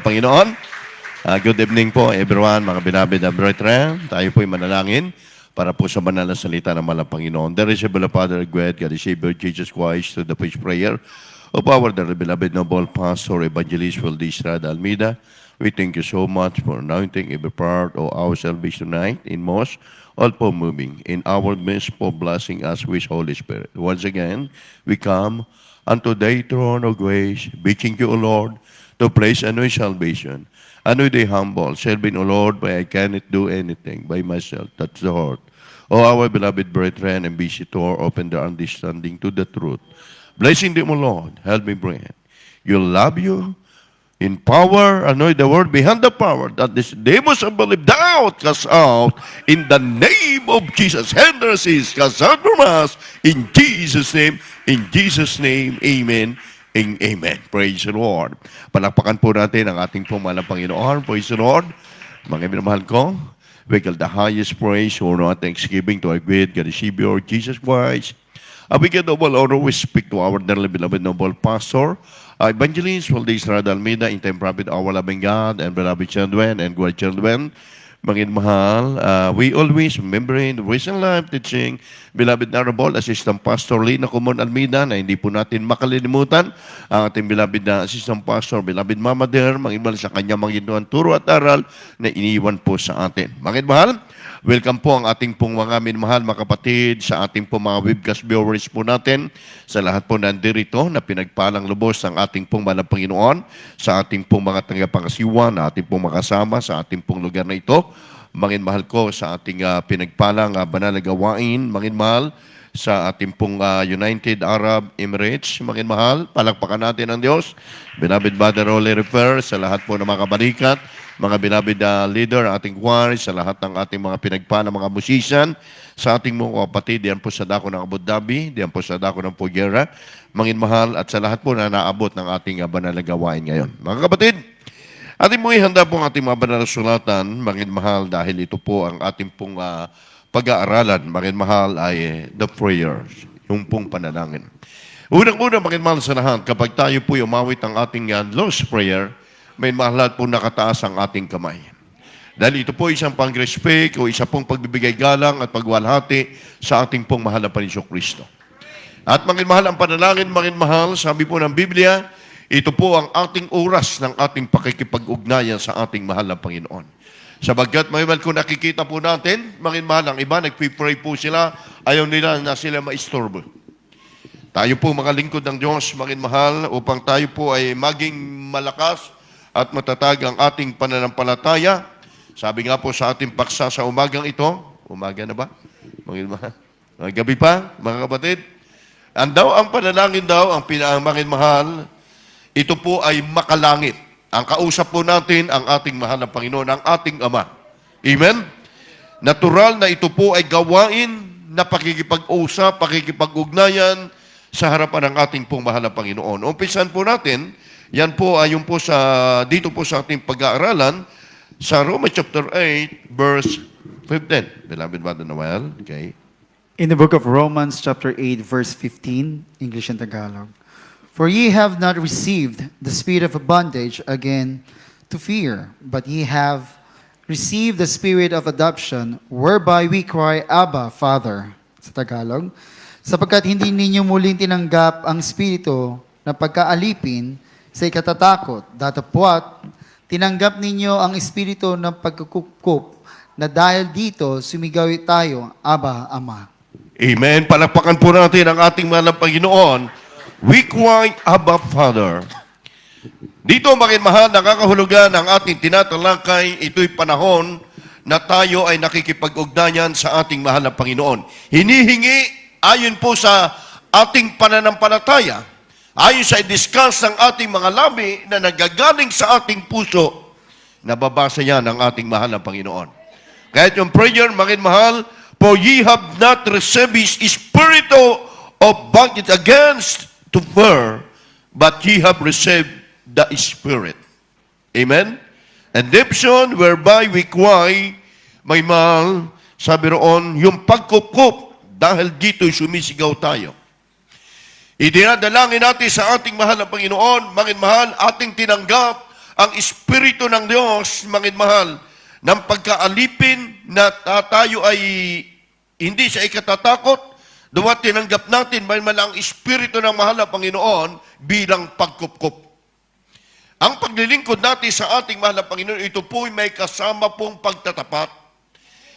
Panginoon. Good evening po everyone, mga beloved na brethren. Tayo po'y manalangin para po sa banal na salita ng mahal na Panginoon. There is a beloved Father, God the Savior, Jesus Christ, to the first prayer of our dear beloved noble pastor, evangelist, Waldo Estrada Almeida. We thank you so much for anointing every part of our salvation tonight in most, all for moving in our midst for blessing us with Holy Spirit. Once again, we come unto thy throne of grace, beseeching you, O Lord, to place a new salvation. Ano they humble, serving, O Lord, but I cannot do anything by myself. That's the heart. O our beloved brethren and visitor, open their understanding to the truth. Blessing them, O Lord, help me bring it. You love you in power, anoint the word behind the power, that this demons of belief doubt cast out in the name of Jesus. Hindrances cast out from us in Jesus' name, amen. Amen. Praise the Lord. Palakpakan po natin ang ating pumalang Panginoon. Praise the Lord. Mga minamahal ko, we give the highest praise, honor, and thanksgiving to our great God, the Savior, Jesus Christ. We give double honor, we speak to our dearly beloved noble pastor, evangelist, Waldo Estrada Almeida, in time prophet, our loving God, and beloved children, and grandchildren. Mga mahal, we always remember in the recent life teaching, beloved Honorable Assistant Pastor Lina Comon Almeida, na hindi po natin makalilimutan, ang ating beloved na Assistant Pastor, beloved Mama Der, mga mahal sa kanya mga inuan turo at aral na iniwan po sa atin. Mga mahal, welcome po ang ating pong mga minamahal mga kapatid sa ating pong mga webcast viewers po natin, sa lahat po nandirito na pinagpalang lubos ng ating pong mahal na Panginoon, sa ating pong mga tagapangasiwa na ating pong makasama sa ating pong lugar na ito. Mangin mahal ko sa ating pinagpalang banal na gawain, mangin mahal sa ating pong United Arab Emirates, mangin mahal, palakpakan natin ang Diyos. Beloved Brother Rolly Refer, sa lahat po ng mga kabalikat, mga beloved leader, ating choir, sa lahat ng ating mga pinagpalang mga musician, sa ating mga kapatid, diyan po sa dako ng Abu Dhabi, diyan po sa dako ng Pugera, mangin mahal, at sa lahat po na naabot ng ating banal na gawain ngayon. Mga kapatid, ating mo ihanda po ang ating mga banal na sulatan, mangin mahal, dahil ito po ang ating pong pag-aaralan, mangin mahal, ay the prayers, yung pong panalangin. Unang-una, mangin mahal sa lahat, kapag tayo po umawit ang ating Lord's Prayer, may mahalat po nakataas ang ating kamay. Dahil ito po isang pang-respect o isa pong pagbibigay galang at pagwalhati sa ating pong mahal na Panginoong Kristo. At mangin mahal ang panalangin, mangin mahal, sabi po ng Biblia, ito po ang ating oras ng ating pakikipag-ugnayan sa ating mahal na Panginoon. Sabagkat may man kung nakikita po natin, mangin mahal, ang iba, nagpipray po sila, ayaw nila na sila maistorbo. Tayo po mga lingkod ng Diyos, mangin mahal, upang tayo po ay maging malakas at matatag ang ating pananampalataya. Sabi nga po sa ating paksa sa umagang ito, umaga na ba? Mangin mahal. Gabi pa, mga kapatid. Ang panalangin daw, ang mangin mahal, ito po ay makalangit. Ang kausap po natin, ang ating mahal na Panginoon, ang ating Ama. Amen? Natural na ito po ay gawain na pakikipag-usap, pakikipag-ugnayan sa harapan ng ating pong mahal na Panginoon. Umpisan po natin, yan po ay yung po dito po sa ating pag-aaralan, sa Romans chapter 8, verse 15. Beloved Brother Noel, okay? In the book of Romans chapter 8, verse 15, English and Tagalog. For ye have not received the spirit of bondage again to fear, but ye have received the spirit of adoption, whereby we cry, Abba, Father. Sa Tagalog, sapagkat hindi ninyo muling tinanggap ang spirito na pagkaalipin sa ikatatakot, datapwat, tinanggap ninyo ang espiritu ng pagkukup na dahil dito sumigaw tayo, Abba, Ama. Amen. Palakpakan po natin ang ating mahal na Panginoon. We cry, Abba, Father. Dito, mangin mahal, nakakahulugan ang ating tinatalakay, ito'y panahon na tayo ay nakikipag-ugnayan sa ating mahal na Panginoon. Hinihingi, ayon po sa ating pananampalataya, ayon sa i-discuss ng ating mga labi na nagagaling sa ating puso, nababasa yan ng ating mahal na Panginoon. Kahit yung prayer, mangin mahal, for ye have not received his spirit of bondage against to fear, but ye have received the Spirit. Amen? Adoption, whereby we cry, may mahal, sabi roon, yung pagkukup, dahil dito'y sumisigaw tayo. Idinadalangin natin sa ating mahal na Panginoon, mangin mahal, ating tinanggap ang Espiritu ng Diyos, mga mahal, ng pagkaalipin na tayo ay hindi siya ikatatakot, duwa tinanggap natin, may ang Espiritu ng mahal na Panginoon bilang pagkupkup. Ang paglilingkod natin sa ating mahal na Panginoon, ito po may kasama pong pagtatapat.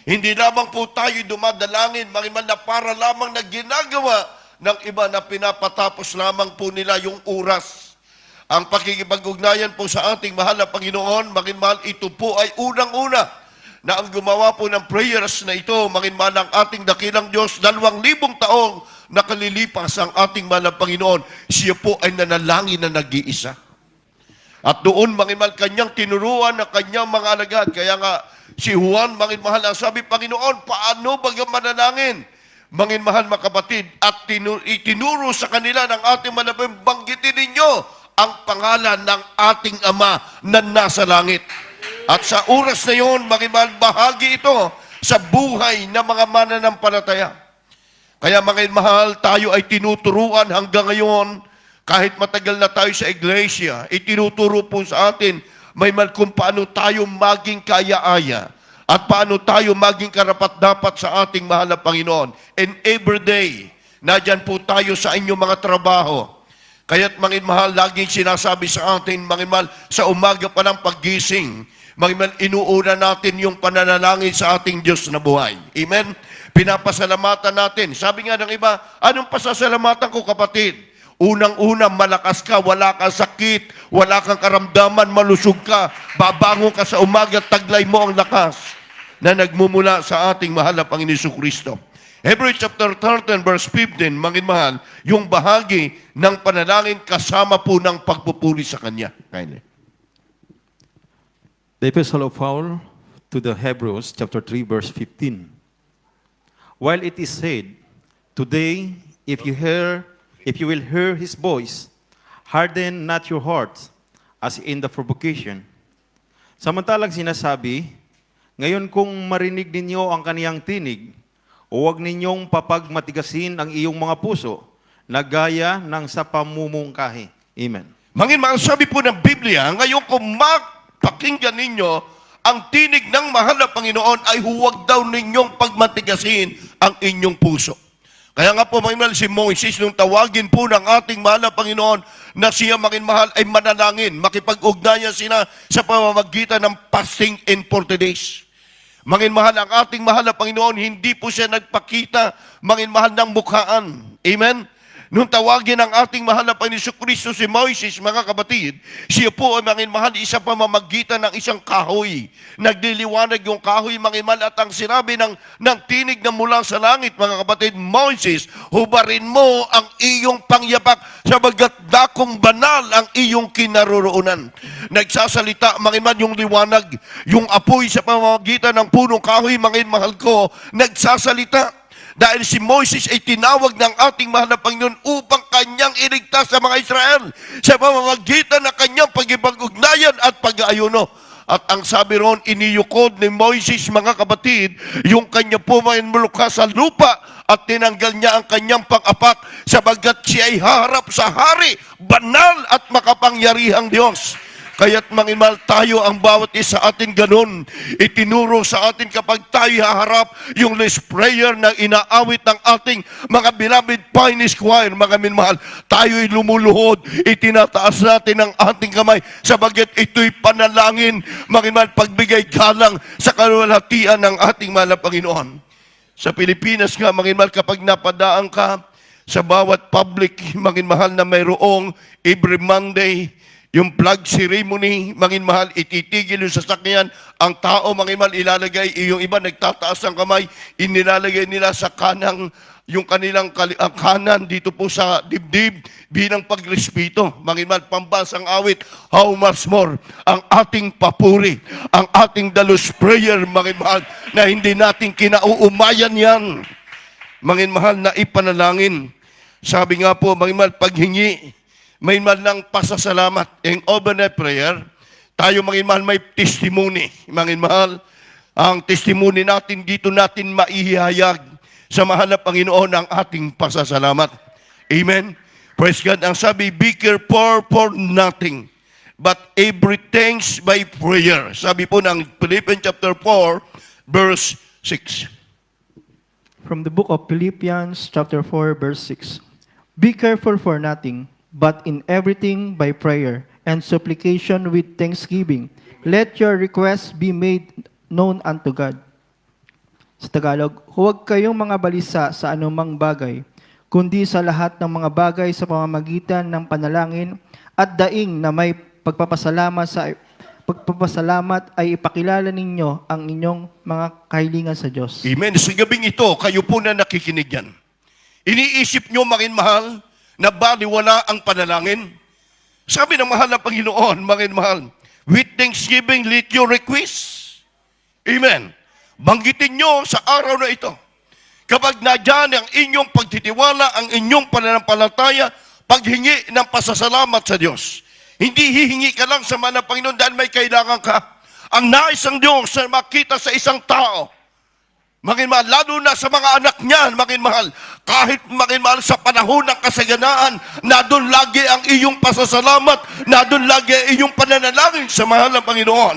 Hindi lamang po tayo dumadalangin, mga na para lamang na ginagawa ng iba na pinapatapos lamang po nila yung oras. Ang pakikipag-ugnayan po sa ating mahal na Panginoon, mga mahal, ito po ay unang-una na ang gumawa po ng prayers na ito, mga mahal, ang ating dakilang Diyos, 2,000 taong nakalilipas ang ating mahal na Panginoon. Siya po ay nanalangin na nag-iisa. At doon, mga mahal, kanyang tinuruan na kanyang mga alagad. Kaya nga, si Juan, mga mahal, ang sabi, Panginoon, paano baga manalangin? Mga mahal, mga kapatid, at itinuro sa kanila ng ating malapang, banggitin ninyo ang pangalan ng ating Ama na nasa langit. At sa oras na yon, mga mahal, bahagi ito sa buhay ng mga mananampalataya. Kaya mga mahal, tayo ay tinuturuan hanggang ngayon, kahit matagal na tayo sa iglesia, itinuturo po sa atin, may mal kung paano tayo maging kaya-aya at paano tayo maging karapat-dapat sa ating mahal na Panginoon. And every day, nadyan po tayo sa inyong mga trabaho. Kaya't mga mahal, laging sinasabi sa atin, mga mahal, sa umaga pa ng paggising, mga mahal, inuuna natin yung pananalangin sa ating Diyos na buhay. Amen? Pinapasalamatan natin. Sabi nga ng iba, anong pasasalamatan ko, kapatid? Unang-una, malakas ka, wala kang sakit, wala kang karamdaman, malusog ka, babangon ka sa umaga, taglay mo ang lakas na nagmumula sa ating mahal na Panginoon Kristo. Hebrews chapter 13, verse 15, mga mahal, yung bahagi ng panalangin kasama po ng pagpupuri sa Kanya. Kindly. The Epistle of Paul to the Hebrews, chapter 3, verse 15. While it is said, today, if you will hear His voice, harden not your hearts, as in the provocation. Samantalang sinasabi, ngayon kung marinig ninyo ang kaniyang tinig, huwag ninyong papagmatigasin ang iyong mga puso, na gaya ng sa pamumungkahi. Amen. Mga sabi po ng Biblia, ngayon kung pakinggan ninyo ang tinig ng mahal na Panginoon, ay huwag daw ninyong pagmatigasin ang inyong puso. Kaya nga po, mga mahal, si Moses, nung tawagin po ng ating mahal na Panginoon na siya, mga mahal, ay manalangin, makipag-ugnayan sila sa pamamagitan ng fasting in 40 days. Mga mahal, ang ating mahal na Panginoon, hindi po siya nagpakita, mga mahal, ng mukhaan. Amen? Nung tawagin ang ating mahal na Panginoon Kristo si Moises, mga kapatid, siya po ay mga mahal, isa pamamagitan ng isang kahoy. Nagliliwanag yung kahoy, mga mahal, at ang sinabi ng tinig na mula sa langit, mga kapatid, Moises, hubarin mo ang iyong pangyapak sabagat dakong banal ang iyong kinaroroonan. Nagsasalita, mga mahal, yung liwanag, yung apoy sa pamamagitan ng punong kahoy, mga mahal ko, nagsasalita. Dahil si Moses ay tinawag ng ating mahal na Panginoon upang kanyang iligtas sa mga Israel sa pamamagitan ng kanyang pagkipag-ugnayan at pag-aayuno. At ang sabi ron, iniyukod ni Moses, mga kapatid, yung kanya po may mulukha sa lupa at tinanggal niya ang kanyang pang-apak sabagat siya ay haharap sa hari, banal at makapangyarihang Diyos. Kaya't mangimal tayo ang bawat isa atin ganun. Itinuro sa atin kapag tayo haharap yung list prayer na inaawit ng ating mga beloved Pioneer Choir, mga minmahal. Tayo'y lumuluhod, itinataas natin ang ating kamay sabagat ito'y panalangin, mangimal, pagbigay galang sa kaluwalhatian ng ating mahal na Panginoon. Sa Pilipinas nga, mangimal, kapag napadaan ka sa bawat public, manginmahal, na mayroong every Monday, yung flag ceremony, mangin mahal, ititigil yung sasakyan, ang tao, mangin mahal, ilalagay, yung iba nagtataas ng kamay, inilalagay nila sa kanang, yung kanilang kanan dito po sa dibdib bilang pagrespeto. Mangin mahal, pambansang awit, how much more ang ating papuri, ang ating dalos prayer, mangin mahal, na hindi natin kinauumayan yan. Mangin mahal, na ipanalangin. Sabi nga po, mangin mahal, paghingi, may man lang pasasalamat. Ang overnight prayer, tayo mga mahal may testimony. Mga mahal, ang testimony natin dito natin maihayag sa mahal na Panginoon ang ating pasasalamat. Amen? Praise God. Ang sabi, be careful for nothing. but everything by prayer. Sabi po ng Philippians chapter 4, verse 6. From the book of Philippians, chapter 4, verse 6. Be careful for nothing, but in everything by prayer and supplication with thanksgiving, let your requests be made known unto God. Sa Tagalog, huwag kayong mga balisa sa anumang bagay, kundi sa lahat ng mga bagay sa pamamagitan ng panalangin at daing na may pagpapasalamat ay ipakilala ninyo ang inyong mga kahilingan sa Diyos. Amen. Sa gabing ito, kayo po na nakikinig yan. Iniisip nyo, mga mahal, na baliwala ang panalangin? Sabi ng mahal na Panginoon, mga mahal, with thanksgiving, let your request. Amen. Banggitin nyo sa araw na ito. Kapag nadyan ang inyong pagtitiwala, ang inyong pananampalataya, paghingi ng pasasalamat sa Diyos. Hindi hihingi ka lang sa mga Panginoon dahil may kailangan ka. Ang nais ng Diyos na makita sa isang tao, mahal, lalo na sa mga anak niyan, mahal, kahit mahal sa panahon ng kasaganaan, na doon lagi ang iyong pasasalamat, na doon lagi ang iyong pananalangin sa mahal ng Panginoon.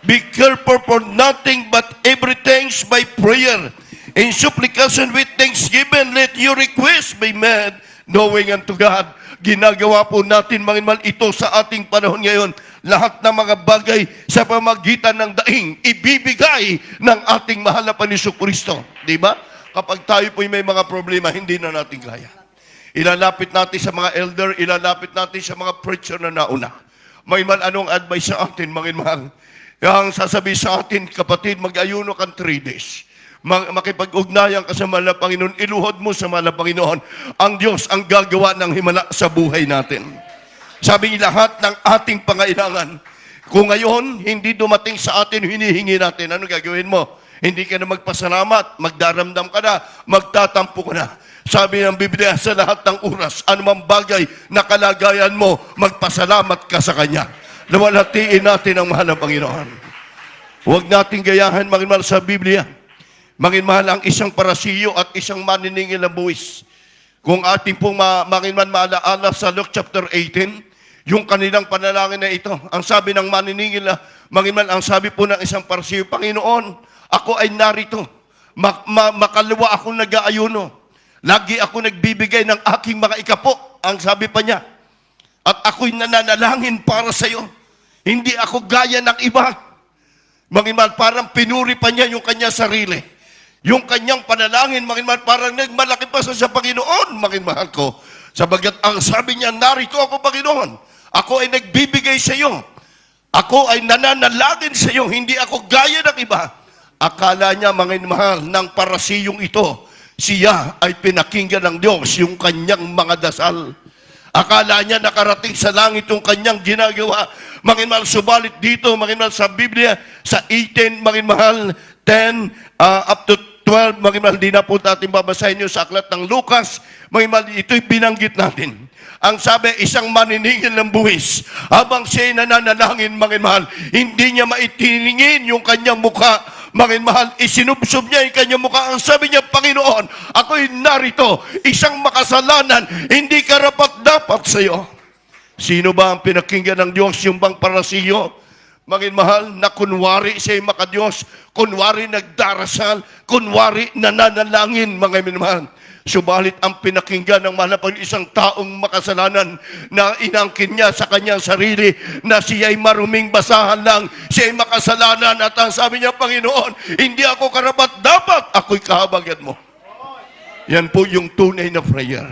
Be careful for nothing but everything by prayer. In supplication with thanksgiving, let your request be made knowing unto God. Ginagawa po natin, mahal, ito sa ating panahon ngayon. Lahat ng mga bagay sa pamagitan ng daing, ibibigay ng ating mahal na Panginoong Kristo. Di ba? Kapag tayo po may mga problema, hindi na natin kaya. Ilalapit natin sa mga elder, ilalapit natin sa mga preacher na nauna. Mahal, anong advice sa atin, mahal? Yang sasabi sa atin, kapatid, mag-ayuno kang 3 days. Makipag-ugnayan ka sa mahal na Panginoon, iluhod mo sa mahal na Panginoon. Ang Diyos ang gagawa ng himala sa buhay natin. Sabi lahat ng ating pangailangan. Kung ngayon, hindi dumating sa atin, hinihingi natin, ano gagawin mo? Hindi ka na magpasalamat, magdaramdam ka na, magtatampo ka na. Sabi ng Biblia, sa lahat ng oras, anumang bagay na kalagayan mo, magpasalamat ka sa Kanya. Luwalhatiin natin ang mahal ng Panginoon. Huwag natin gayahan, mahal sa Biblia. Mahal ang isang parasiyo at isang maniningil na buwis. Kung ating pong maalaala sa Luke chapter 18, yung kanilang panalangin na ito, ang sabi ng maniningil na, ang sabi po ng isang parasiyo, Panginoon, ako ay narito. Makalawa akong nag-aayuno. Lagi ako nagbibigay ng aking mga ikapo. Ang sabi pa niya, at ako'y nananalangin para sa iyo. Hindi ako gaya ng iba. Parang pinuri pa niya yung kanya sarili. Yung kanyang panalangin, parang nagmalaki pa sa Panginoon, mahal ko. Sabagat ang sabi niya, narito ako, Panginoon. Ako ay nagbibigay sa iyo. Ako ay nananalangin sa iyo. Hindi ako gaya ng iba. Akala niya, mahal, ng parasiyong ito, siya ay pinakinggan ng Diyos yung kanyang mga dasal. Akala niya nakarating sa langit yung kanyang ginagawa. Mahal, subalit dito, mahal, sa Biblia, sa 18, mahal, 10, up to 12, mahal, di na po natin babasahin nyo sa aklat ng Lucas. Mahal, ito'y binanggit natin. Ang sabi, isang maniningil ng buwis. Habang siya'y nananalangin, mahal, hindi niya maitiningin yung kanyang mukha. Mahal, isinubsob niya yung kanyang mukha. Ang sabi niya, Panginoon, ako'y narito, isang makasalanan, hindi karapat-dapat sa iyo. Sino ba ang pinakinggan ng Diyos? Yung bang parasiyo? Mahal, na kunwari siya'y makadiyos, kunwari nagdarasal, kunwari nananalangin, mahal. Subalit ang pinakinggan ng mahal na isang taong makasalanan na inangkin niya sa kanyang sarili na siya'y maruming basahan lang, siya'y makasalanan at ang sabi niya, Panginoon, hindi ako karapat-dapat, ako'y kahabagan mo. Yan po yung tunay na prayer.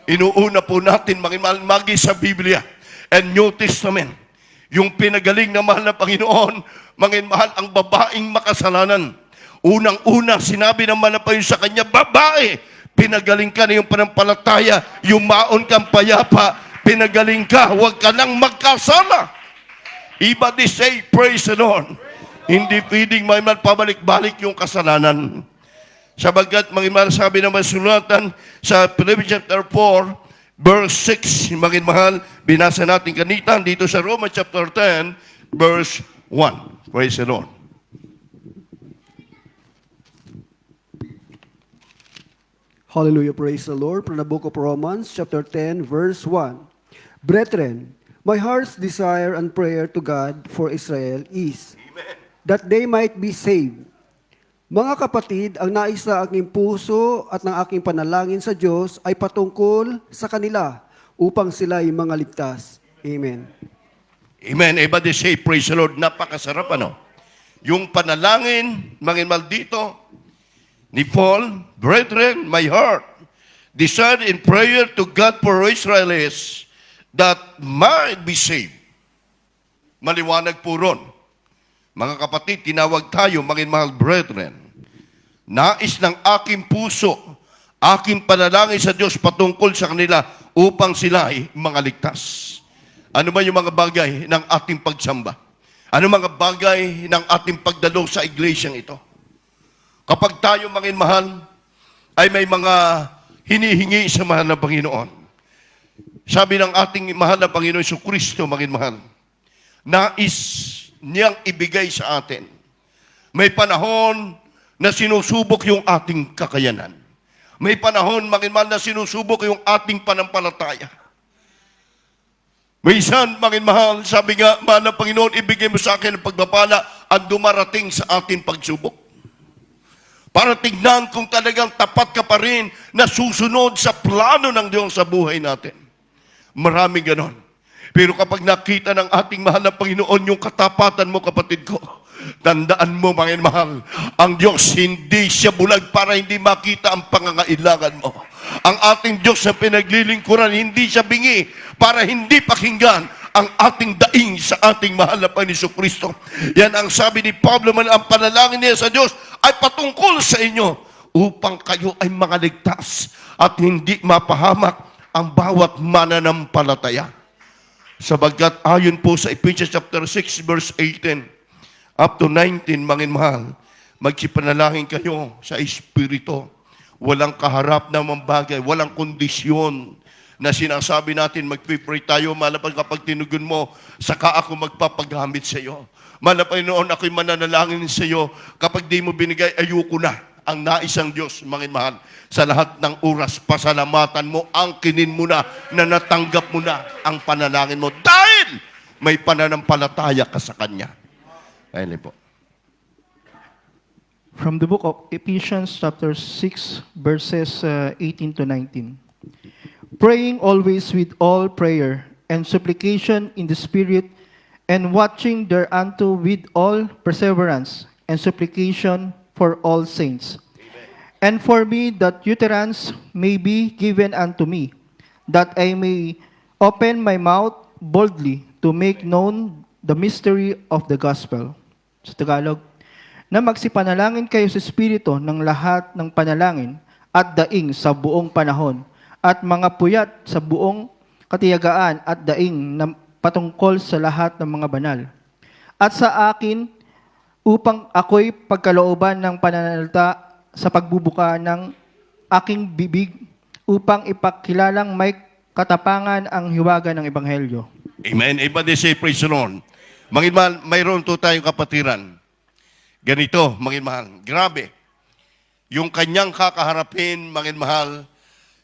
Inuuna po natin, magi sa Biblia and New Testament, yung pinagaling na mahal na Panginoon, mahal ang babaeng makasalanan. Unang-una, sinabi naman na pa yun sa kanya, babae, pinagaling ka na yung panampalataya, yumaon kang payapa, pinagaling ka, huwag ka nang magkasala. Iba di say, praise the Lord. Hindi pwedeng may pabalik-balik yung kasalanan. Sabagat, mahal, sabi naman sulatan sa Philippians chapter 4, verse 6, mahal, binasa natin kanita dito sa Romans chapter 10, verse 1. Praise the Lord. Hallelujah, praise the Lord. From the book of Romans, chapter 10, verse 1. Brethren, My heart's desire and prayer to God for Israel is that they might be saved. Mga kapatid, ang nais sa aking puso at ng aking panalangin sa Diyos ay patungkol sa kanila upang sila ay mga ligtas. Amen. Amen. Everybody say, praise the Lord. Napakasarap, ano? Yung panalangin, manginmal dito, ni Paul, brethren, my heart, desire in prayer to God for Israel is that might be saved. Maliwanag po ron. Mga kapatid, tinawag tayo, manginmahal brethren. Nais ng aking puso, aking panalangin sa Diyos patungkol sa kanila upang sila ay mga ligtas. Ano ba yung mga bagay ng ating pagsamba? Ano mga bagay ng ating pagdalo sa iglesyang ito? Kapag tayo manginmahal, ay may mga hinihingi sa mahal na Panginoon. Sabi ng ating mahal na Panginoon Hesus Kristo, manginmahal, nais niyang ibigay sa atin. May panahon na sinusubok yung ating kakayanan. May panahon, manginmahal, na sinusubok yung ating panampalataya. Minsan, manginmahal, sabi nga, mahal na Panginoon, ibigay mo sa akin ang pagpapala ang dumarating sa ating pagsubok. Para tignan kung talagang tapat ka pa rin na susunod sa plano ng Diyos sa buhay natin. Maraming ganon. Pero kapag nakita ng ating mahal na Panginoon yung katapatan mo, kapatid ko, tandaan mo, manginmahal, ang Diyos hindi siya bulag para hindi makita ang pangangailangan mo. Ang ating Diyos na pinaglilingkuran, hindi siya bingi para hindi pakinggan ang ating daing sa ating mahal na Panginoon Kristo. Yan ang sabi ni Pablo, man ang panalangin niya sa Diyos ay patungkol sa inyo upang kayo ay mga ligtas at hindi mapahamak ang bawat mananampalataya. Sabagkat ayon po sa Ephesians chapter 6 verse 18 up to 19, manginmahal, magsipanalangin kayo sa Espiritu. Walang kaharap na mga bagay, walang kondisyon na sinasabi natin, mag-pray tayo, malapag kapag tinugon mo, saka ako magpapagamit sa iyo. Malapag noon ako'y mananalangin sa iyo, kapag di mo binigay, ayoko na. Ang naisang Diyos, manginmahal, sa lahat ng oras, pasalamatan mo, angkinin mo na natanggap mo na ang panalangin mo dahil may pananampalataya ka sa Kanya. Ayun po. From the book of Ephesians chapter 6 verses 18 to 19. Praying always with all prayer and supplication in the Spirit, and watching thereunto with all perseverance and supplication for all saints. And for me that utterance may be given unto me, that I may open my mouth boldly to make known the mystery of the gospel. Sa Tagalog, na magsipanalangin kayo sa Espiritu ng lahat ng panalangin at daing sa buong panahon, at mga puyat sa buong katiyagaan at daing na patungkol sa lahat ng mga banal. At sa akin, upang ako'y pagkalooban ng pananalita sa pagbubuka ng aking bibig, upang ipakilalang may katapangan ang hiwaga ng Ebanghelyo. Amen. Everybody say praise the Lord. Manginmahal, mayroon to tayong kapatiran. Ganito, manginmahal. Grabe. Yung kanyang kakaharapin, manginmahal,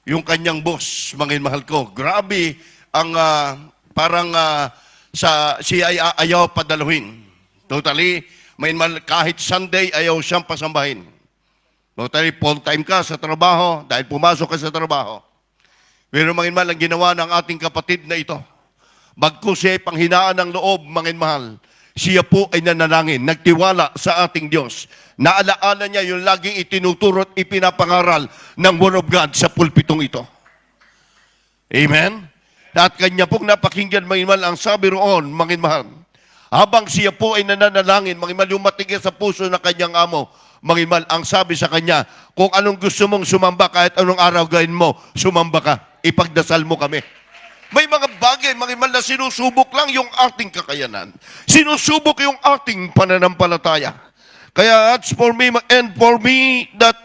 yung kanyang boss, manginmahal ko. Grabe ang siya ay ayaw padaluhin. Totally, manginmahal, kahit Sunday, ayaw siyang pasambahin. Totally, full-time ka sa trabaho dahil pumasok ka sa trabaho. Pero manginmahal, ang ginawa ng ating kapatid na ito, bagkus siya ay panghinaan ng loob, manginmahal, siya po ay nanalangin, nagtiwala sa ating Diyos. Naalaala niya yung laging itinuturo at ipinapangaral ng Word of God sa pulpitong ito. Amen? At kanya pong napakinggan, manginmahal, ang sabi roon, manginmahal, habang siya po ay nananalangin, manginmahal, yung matigil sa puso ng kanyang amo, manginmahal, ang sabi sa kanya, kung anong gusto mong sumamba, kahit anong araw gawin mo, sumamba ka, ipagdasal mo kami. May mga bagay, manginmahal, na sinusubok lang yung ating kakayanan. Sinusubok yung ating pananampalataya. Kaya as for me, and for me, that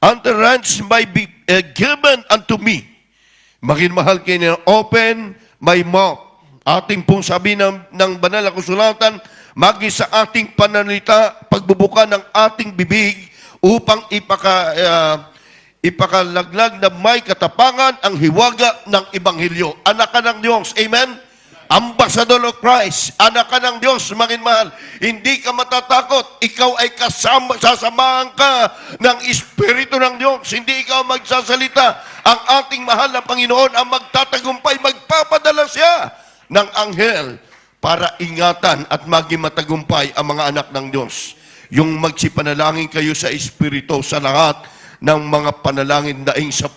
utterance might be given unto me. Manginmahal, kayo open my mouth. Ating pong sabi ng banal na kasulatan, magi sa ating pananalita, pagbubuka ng ating bibig upang ipakalaglag na may katapangan ang hiwaga ng Ebanghelyo. Anak ka ng Diyos. Amen? Ambassador of Christ, anak ka ng Diyos, mahal. Hindi ka matatakot. Ikaw ay sasamahan ka ng Espiritu ng Diyos. Hindi ikaw magsasalita. Ang ating mahal na Panginoon ang magtatagumpay. Magpapadala siya ng anghel para ingatan at maging matagumpay ang mga anak ng Diyos. Yung magsipanalangin kayo sa Espiritu sa lahat ng mga panalangin daing sa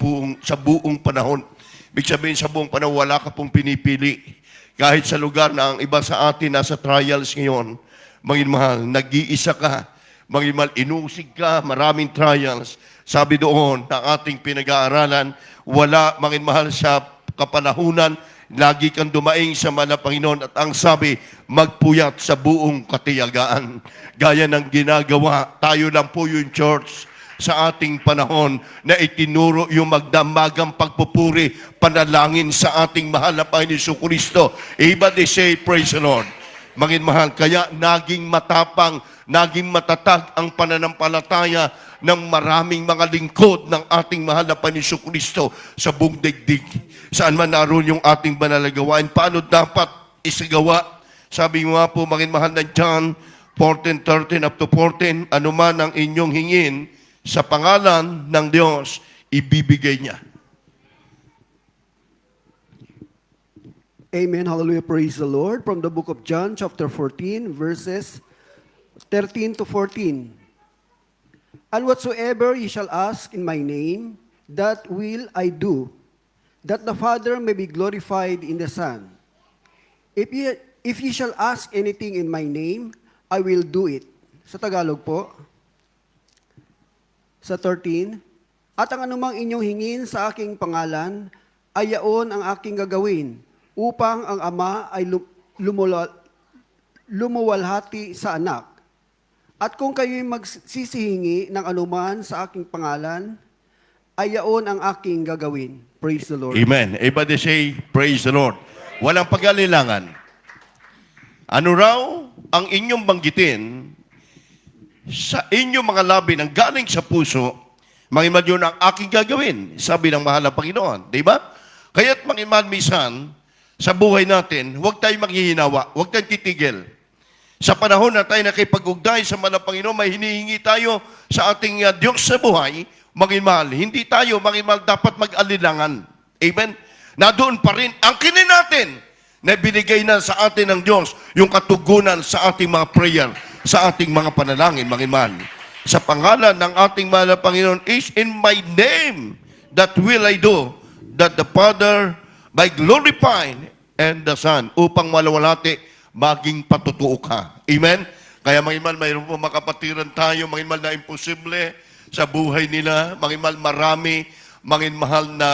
buong panahon. Ibig sabihin sa buong panahon, wala ka pong pinipili. Kahit sa lugar na ang iba sa atin nasa trials ngayon, mga mahal, nag-iisa ka, mga mahal, inusig ka, maraming trials. Sabi doon na ating pinag-aaralan, wala, mga mahal, sa kapanahunan, lagi kang dumaing sa mahal na Panginoon at ang sabi, magpuyat sa buong katiyagaan. Gaya ng ginagawa, tayo lang po yung church sa ating panahon na itinuro yung magdamagang pagpupuri, panalangin sa ating mahal na Panginoon Jesucristo. Everybody say, praise the Lord. Maging mahal, kaya naging matapang, naging matatag ang pananampalataya ng maraming mga lingkod ng ating mahal na Panginoon Jesucristo sa buong digdig. Saan man naroon yung ating banal na gawain, paano dapat isagawa? Sabi nga po, maging mahal na John 14:13 up to 14, anuman ang inyong hingin, sa pangalan ng Diyos, ibibigay niya. Amen. Hallelujah. Praise the Lord. From the book of John, chapter 14, verses 13 to 14. And whatsoever ye shall ask in my name, that will I do, that the Father may be glorified in the Son. If ye shall ask anything in my name, I will do it. Sa Tagalog po. Sa 13, at ang anumang inyong hingin sa aking pangalan, ay yaon ang aking gagawin, upang ang Ama ay lumuwalhati sa anak. At kung kayo'y magsisihingi ng anuman sa aking pangalan, ay yaon ang aking gagawin. Praise the Lord. Amen. Everybody say, praise the Lord. Walang pag-alilangan. Ano raw ang inyong banggitin sa inyong mga labi ng galing sa puso, mangiman yun ang aking gagawin, sabi ng mahal na Panginoon. Di ba? Kaya't mangiman misan, sa buhay natin, huwag tayong maghihinawa, huwag tayong titigil. Sa panahon na tayo nakipag-ugnayan sa mahal na Panginoon, may hinihingi tayo sa ating Diyos sa buhay, mangimal, hindi tayo, mangimal, dapat mag-alilangan. Amen? Na doon pa rin ang kinin natin na binigay na sa atin ng Diyos yung katugunan sa ating mga prayer, sa ating mga panalangin, mangiman. Sa pangalan ng ating mahal na Panginoon is in my name that will I do, that the Father by glorifying and the Son, upang malawalati, maging patutuo ka. Amen? Kaya mangiman, mayroon po makapatiran tayo, mangiman na imposible sa buhay nila, mangiman marami, manginmahal na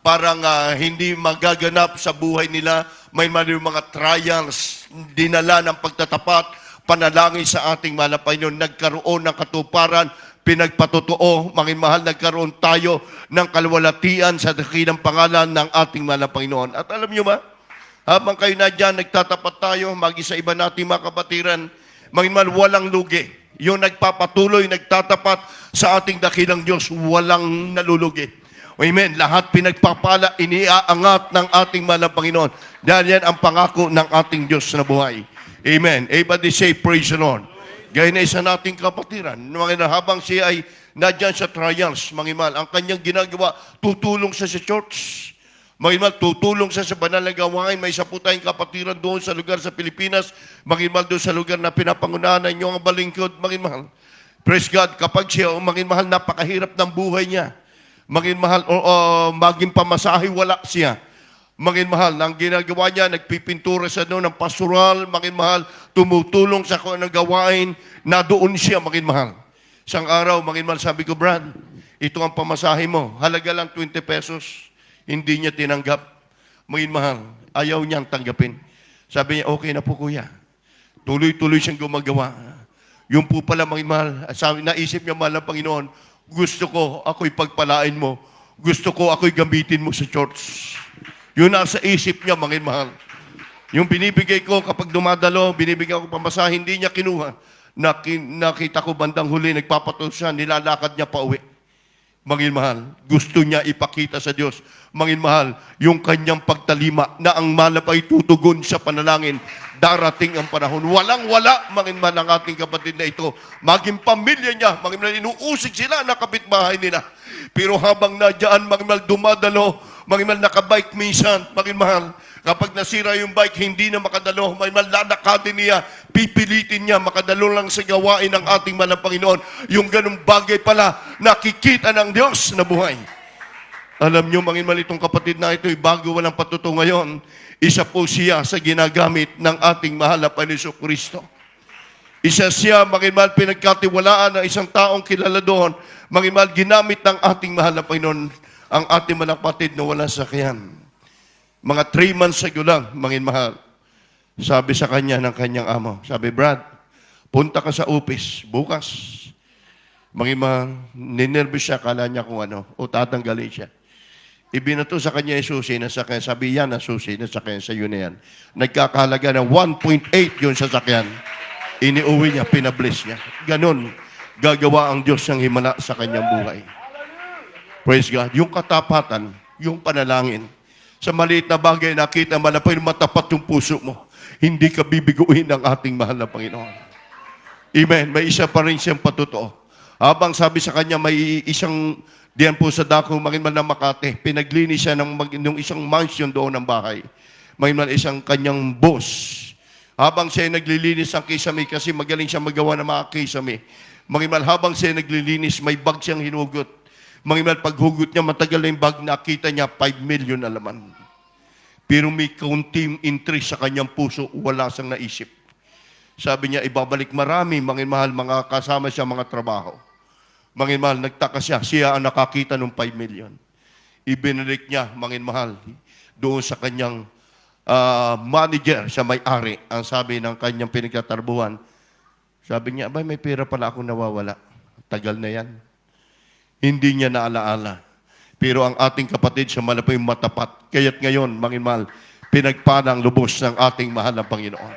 parang hindi magaganap sa buhay nila, mangiman yung mga trials, dinala ng pagtatapat, panalangin sa ating mahal na Panginoon, nagkaroon ng katuparan, pinagpatotoo, manginmahal, nagkaroon tayo ng kalwalatian sa dakilang pangalan ng ating mahal na Panginoon. At alam nyo ba, habang kayo na dyan, nagtatapat tayo, mag-isa iba nating mga kabatiran, manginmahal, walang lugi. Yung nagpapatuloy, nagtatapat sa ating dakilang Diyos, walang nalulugi. Amen. Lahat pinagpapala, iniaangat ng ating mahal na Panginoon. Dahil yan ang pangako ng ating Diyos na buhay. Amen. Everybody say, praise the Lord. Gaya na isa nating kapatiran. Habang siya ay nadyan sa trials, mangimal, ang kanyang ginagawa, tutulong siya sa church. Mangimal, tutulong siya sa banal na gawain. May isa po tayong kapatiran doon sa lugar sa Pilipinas. Mangimal, doon sa lugar na pinapangunahan ninyo ang balingkod. Mangimal. Praise God. Kapag siya, mangimal, napakahirap ng buhay niya. Mangimal, maging pamasahe, wala siya. Manginmahal, ang ginagawa niya, nagpipintura siya doon ng pastoral, manginmahal, tumutulong sa kung anong gawain, na doon siya, manginmahal. Isang araw, manginmahal, sabi ko, Brad, ito ang pamasahe mo, halaga lang 20 pesos, hindi niya tinanggap. Manginmahal, ayaw niyang tanggapin. Sabi niya, okay na po kuya. Tuloy-tuloy siyang gumagawa. Yung po pala, manginmahal, sabi, naisip niya, mahal ng Panginoon, gusto ko, ako'y pagpalain mo. Gusto ko, ako'y gamitin mo sa church. Yun nasa isip niya, manginmahal. Yung binibigay ko kapag dumadalo, binibigay ko pamasahe, hindi niya kinuha. Nakita ko bandang huli, nagpapatul siya, nilalakad niya pa uwi. Mangin mahal, gusto niya ipakita sa Diyos, mangin mahal, yung kanyang pagtalima na ang malap ay tutugon sa panalangin. Darating ang panahon. Walang-wala, mangin mahal, ang ating kapatid na ito. Maging pamilya niya, mangin mahal, inuusig sila na kapitbahay nila. Pero habang nadyan, mangin mahal, dumadalo, mangin mahal, nakabike minsan, mangin mahal, kapag nasira yung bike, hindi na makadalo, mangin mahal, lalakadin niya, pipilitin niya, makadalo lang sa gawain ng ating mahal na Panginoon. Yung ganung bagay pala, nakikita ng Diyos na buhay. Alam niyo, mangin mahal, itong kapatid na ito, bago walang patuto ngayon, isa po siya sa ginagamit ng ating mahal na Panginoon Kristo. Isa siya, mangin mahal, pinagkatiwalaan ng isang taong kilala doon, mangin mahal, ginamit ng ating mahal na Panginoon, ang ating mga kapatid na walang sakyan. Mga 3 months ago lang, mangin mahal, sabi sa kanya ng kanyang amo, sabi, Brad, punta ka sa office bukas. Mangin mahal, ninervous siya, kala niya kung ano, o tatanggalin siya. Ibinato sa kanya yung susi na sakyan. Sabi yan na susi na sakyan sa iyo na yan. Nagkakahalaga ng 1.8 yung sasakyan. Iniuwi niya, pinabless niya. Ganon, gagawa ang Diyos ng himala sa kanyang buhay. Praise God. Yung katapatan, yung panalangin, sa maliit na bagay, nakita malapay, matapat yung puso mo. Hindi ka bibiguin ng ating mahal na Panginoon. Amen. May isa pa rin siyang patuto. Habang sabi sa kanya, may isang diyan po sa dako, Manginman ng Makati, pinaglinis siya ng isang mansion doon ng bahay. Manginman isang kanyang boss. Habang siya naglilinis ng kisame, kasi magaling siya magawa ng mga kisame. Manginman, habang siya naglilinis, may bag siyang hinugot. Manginman, paghugot niya, matagal na yung bag, nakita niya 5 million na laman. Pero may kaunting interest sa kanyang puso, wala siyang naisip. Sabi niya, ibabalik marami, Manginmahal, mga kasama siya, mga trabaho. Manginmahal, nagtaka siya ang nakakita ng 5 million. Ibinalik niya, Manginmahal, doon sa kanyang manager, siya may-ari, ang sabi ng kanyang pinagtatarbuhan. Sabi niya, abay, may pera pala akong nawawala. Tagal na yan. Hindi niya naalaala. Pero ang ating kapatid sa malapay matapat. Kaya't ngayon, Manginmahal, pinagpala ang lubos ng ating mahal na Panginoon.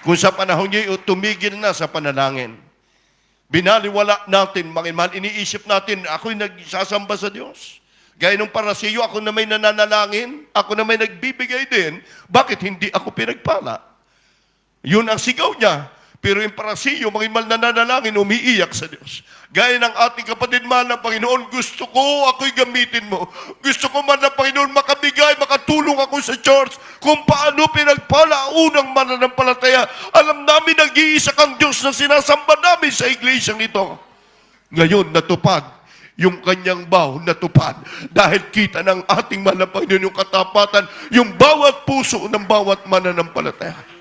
Kung sa panahon niya, tumigil na sa panalangin. Binaliwala natin, Manginmahal, iniisip natin, ako'y nagsasamba sa Diyos. Gaya nung parasiyo, ako na may nananalangin, ako na may nagbibigay din, bakit hindi ako pinagpala? Yun ang sigaw niya. Pero yung parasiyo, Manginmahal, nananalangin, umiiyak sa Diyos. Gaya ng ating kapatid, mahal na Panginoon, gusto ko, ako'y gamitin mo. Gusto ko, mahal na Panginoon, makabigay, makatulong ako sa church kung paano pinagpala ang unang mananampalataya. Alam namin, nag-iisa kang Diyos na sinasamba namin sa iglesyang ito. Ngayon, natupad yung kanyang vow, natupad. Dahil kita ng ating mahal na Panginoon yung katapatan, yung bawat puso ng bawat mananampalataya.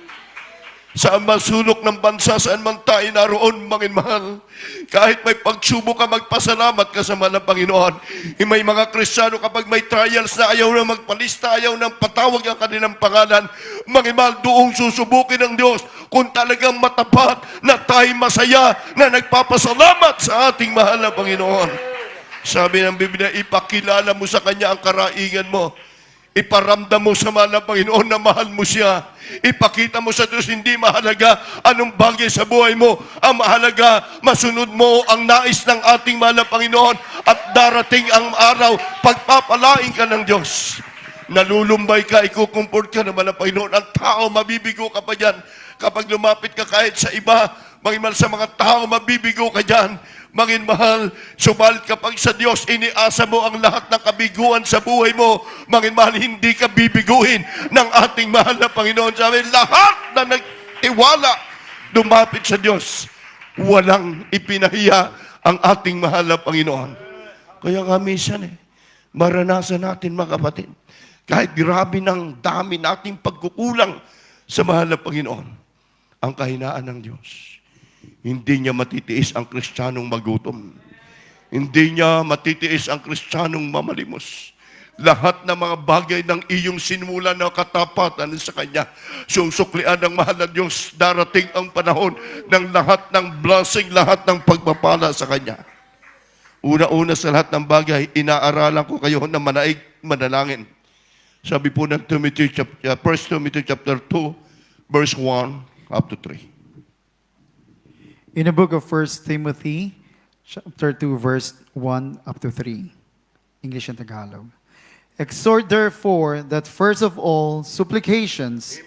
Saan man sulok ng bansa, saan man tayo naroon, Manginmahal. Kahit may pagsubok ka, magpasalamat ka sa mahal na Panginoon. May mga Kristiyano, kapag may trials na ayaw na magpalista, ayaw na patawag ang kanilang pangalan, Manginmahal, doong susubukin ng Diyos kung talagang matapat na tayo masaya na nagpapasalamat sa ating mahal na Panginoon. Sabi ng Biblia, ipakilala mo sa Kanya ang karaingan mo. Iparamdam mo sa mahal na Panginoon na mahal mo siya. Ipakita mo sa Diyos, hindi mahalaga anong bagay sa buhay mo. Ang mahalaga, masunod mo ang nais ng ating mahal na Panginoon at darating ang araw, pagpapalain ka ng Diyos. Nalulumbay ka, ikukumport ka ng mahal na Panginoon. Ang tao, mabibigo ka pa dyan. Kapag lumapit ka kahit sa iba, Manginmahal, sa mga tao, mabibigo ka dyan. Manginmahal, sumalit kapag sa Diyos, iniasa mo ang lahat ng kabiguan sa buhay mo. Manginmahal, hindi ka bibiguhin ng ating mahal na Panginoon. Sabi, lahat na nagtiwala, lumapit sa Diyos, walang ipinahiya ang ating mahal na Panginoon. Kaya nga minsan, maranasan natin, mga kapatid, kahit grabe ng dami nating pagkukulang sa mahal na Panginoon, ang kahinaan ng Diyos. Hindi niya matitiis ang Kristiyanong magutom. Hindi niya matitiis ang Kristiyanong mamalimos. Lahat ng mga bagay ng iyong sinimula na katapatan sa Kanya, susuklian ng mahal na Diyos, darating ang panahon ng lahat ng blessing, lahat ng pagpapala sa Kanya. Una-una sa lahat ng bagay, inaaralan ko kayo na manaig, manalangin. Sabi po ng 1 Timothy chapter 2, verse 1 up to 3. In the book of 1 Timothy, chapter 2, verse 1 up to 3, English and Tagalog. Exhort therefore that first of all supplications,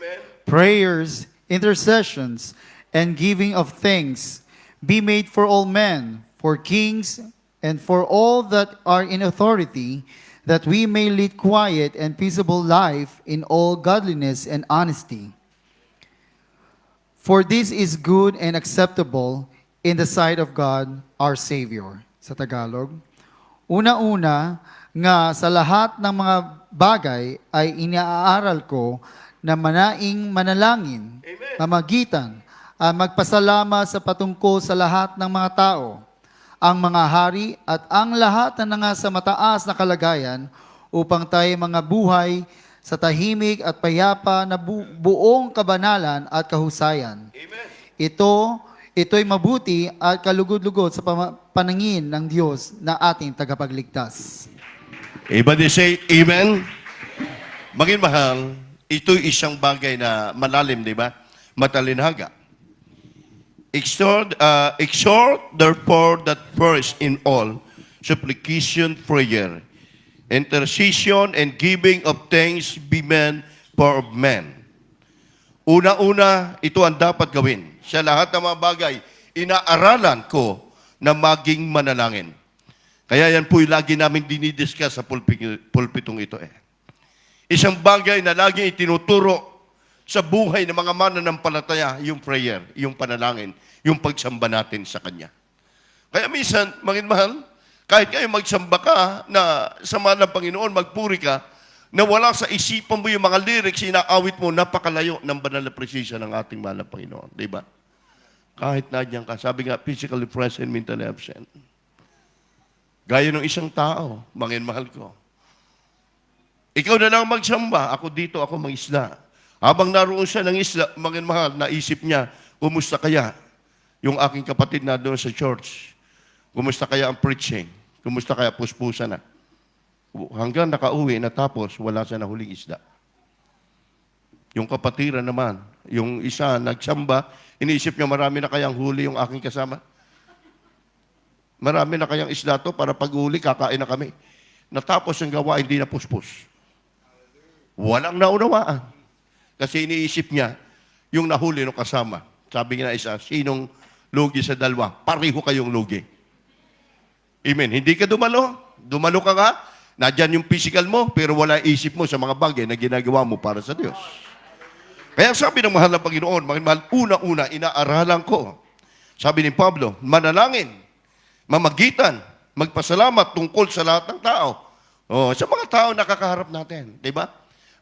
prayers, intercessions, and giving of thanks be made for all men, for kings, and for all that are in authority, that we may lead quiet and peaceable life in all godliness and honesty. For this is good and acceptable in the sight of God, our Savior. Sa Tagalog, una-una nga sa lahat ng mga bagay ay iniaaral ko na manaing manalangin, mamagitan, at magpasalamat sa patungkol sa lahat ng mga tao, ang mga hari at ang lahat na nasa mataas na kalagayan upang tayo mga buhay sa tahimik at payapa na buong kabanalan at kahusayan. Ito'y mabuti at kalugod-lugod sa panangin ng Diyos na ating tagapagligtas. Everybody say, Amen. Maging mahal, ito'y isang bagay na malalim, di ba? Matalinhaga. Exhort therefore that first in all supplication, prayer, intercession, and giving of thanks be made for men. Una-una, ito ang dapat gawin. Sa lahat ng mga bagay, inaaralan ko na maging manalangin. Kaya yan po'y lagi namin dinidiscuss sa pulpitong ito. Isang bagay na lagi itinuturo sa buhay ng mga mananampalataya, yung prayer, yung panalangin, yung pagsamba natin sa Kanya. Kaya minsan, mga mahal, kahit kayo magsamba ka na sa mahal ng Panginoon, magpuri ka, na wala sa isipan mo yung mga lyrics, inaawit mo, napakalayo ng banal na presensya ng ating mahal ng Panginoon. Di ba? Kahit nadyan ka, sabi nga, physically present, mentally absent. Gaya ng isang tao, mga mahal ko. Ikaw na lang magsamba, ako dito, ako mangisda. Habang naroon siya ng isla, mga mahal, naisip niya, kumusta kaya yung aking kapatid na doon sa church? Kumusta kaya ang preaching? Kumusta kaya puspusa na? Hanggang nakauwi, natapos, wala siya na huling isda. Yung kapatiran naman, yung isa nagsamba, iniisip niya marami na kayang huli yung aking kasama. Marami na kayang isda to para pag-uli, kakain na kami. Natapos ang gawa, hindi na puspos. Walang naunawaan. Kasi iniisip niya, yung nahuli ng kasama. Sabi niya isa, sinong lugi sa dalawa? Pareho kayong lugi. Amen. Hindi ka dumalo. Dumalo ka nga. Nadyan yung physical mo, pero wala isip mo sa mga bagay na ginagawa mo para sa Diyos. Kaya sabi ng mahal na Panginoon, mahal, una-una, inaaralan ko. Sabi ni Pablo, manalangin, mamagitan, magpasalamat tungkol sa lahat ng tao. Sa mga tao nakakaharap natin. Diba?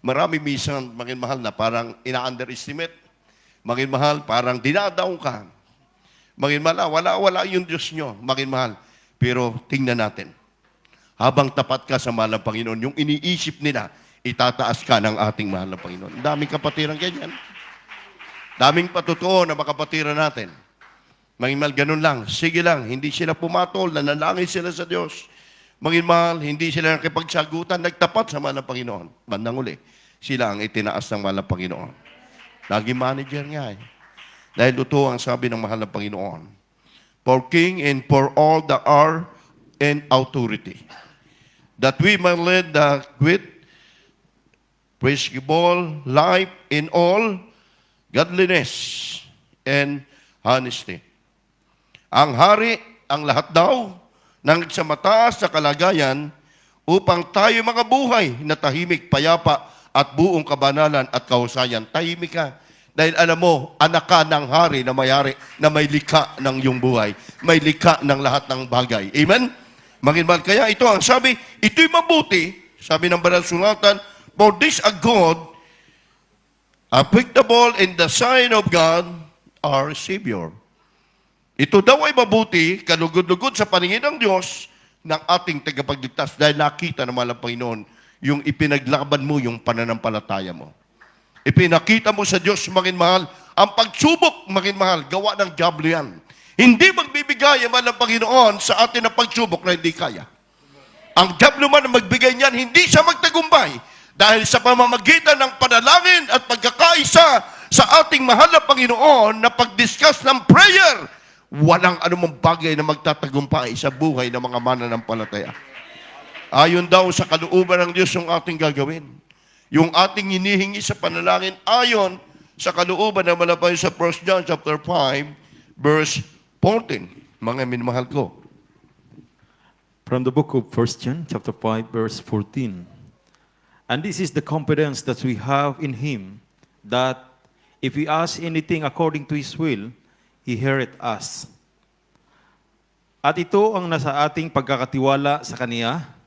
Marami minsan, maging mahal na parang ina-underestimate. Maging mahal, parang dinadaong ka. Maging mahal, wala yung Diyos nyo. Maging mahal. Pero tingnan natin. Habang tapat ka sa mahal ng Panginoon, yung iniisip nila, itataas ka ng ating mahal ng Panginoon. Daming kapatiran ganyan. Daming patotoo na makapatiran natin. Maging mahal, ganun lang. Sige lang, hindi sila pumatol, nanalangin sila sa Diyos. Maging mahal, hindi sila nakipagsagutan, nagtapat sa mahal ng Panginoon. Bandang uli, sila ang itinaas ng mahal ng Panginoon. Lagi manager nga eh. Dahil ito ang sabi ng mahal ng Panginoon. For king and for all that are in authority, that we may lead the with peaceable life in all godliness and honesty. Ang hari, ang lahat daw, nang sa mataas na kalagayan upang tayo mga buhay na tahimik, payapa at buong kabanalan at kahusayan. Tahimik ka. Dahil alam mo, anak ka ng hari na mayari na may likha ng iyong buhay. May likha ng lahat ng bagay. Amen? Maginman, kaya ito ang sabi, ito'y mabuti, sabi ng banal sulatan, for this a God, applicable in the sign of God, our Savior. Ito daw ay mabuti, kalugod-lugod sa paningin ng Diyos ng ating tagapagligtas dahil nakita naman ng Panginoon yung ipinaglaban mo, yung pananampalataya mo. Ipinakita mo sa Diyos, maging mahal, ang pagsubok, maging mahal, gawa ng diablo yan. Hindi magbibigay ang ng Panginoon sa atin ng pagsubok na hindi kaya. Ang diablo man ang magbigay niyan, hindi siya magtagumpay dahil sa pamamagitan ng panalangin at pagkakaisa sa ating mahal na Panginoon na pag-discuss ng prayer, walang anumang bagay na magtatagumpay sa buhay ng mga mananampalataya. Ayon daw sa kalooban ng Diyos yung ating gagawin. Yung ating hinihingi sa panalangin ayon sa kalooban na malapay sa 1 John chapter 5, verse 14. Mga minamahal ko. From the book of 1 John, chapter 5, verse 14. And this is the confidence that we have in Him, that if we ask anything according to His will, He heareth us. At ito ang nasa ating pagkakatiwala sa Kaniya,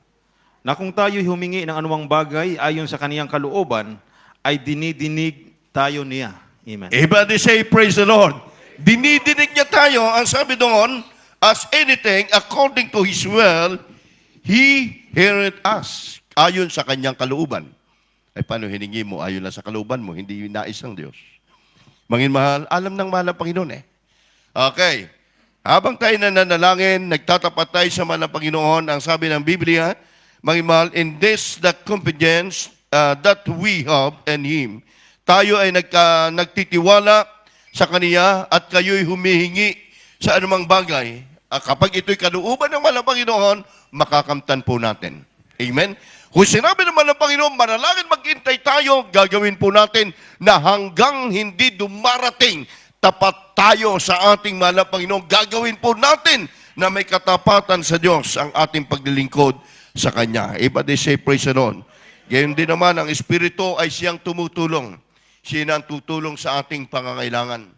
na kung tayo humingi ng anumang bagay ayon sa Kaniyang kalooban, ay dinidinig tayo niya. Amen. Everybody say, praise the Lord. Dinidinig niya tayo, ang sabi doon, as anything according to His will, He heareth us. Ayon sa Kanyang kalooban. Ay paano hiningi mo? Ayon lang sa kalooban mo, hindi yung nais ng Diyos. Mangin mahal, alam ng mahal ng Panginoon eh. Okay. Habang tayo nananalangin, nagtatapat tayo sa mahal ng Panginoon, ang sabi ng Biblia, mangin mahal, in this the confidence that we have in Him, tayo ay nagtitiwala sa Kaniya at kayo'y humihingi sa anumang bagay. Kapag ito'y kalooban ng mahal ng Panginoon, makakamtan po natin. Amen? Kung sinabi naman ng Panginoon, manalangin maghintay tayo, gagawin po natin na hanggang hindi dumarating, tapat tayo sa ating mahal na Panginoon. Gagawin po natin na may katapatan sa Diyos ang ating paglilingkod sa Kanya. Everybody say, praise the Lord. Gayon din naman, ang Espiritu ay siyang tumutulong. Siya ang tutulong sa ating pangangailangan.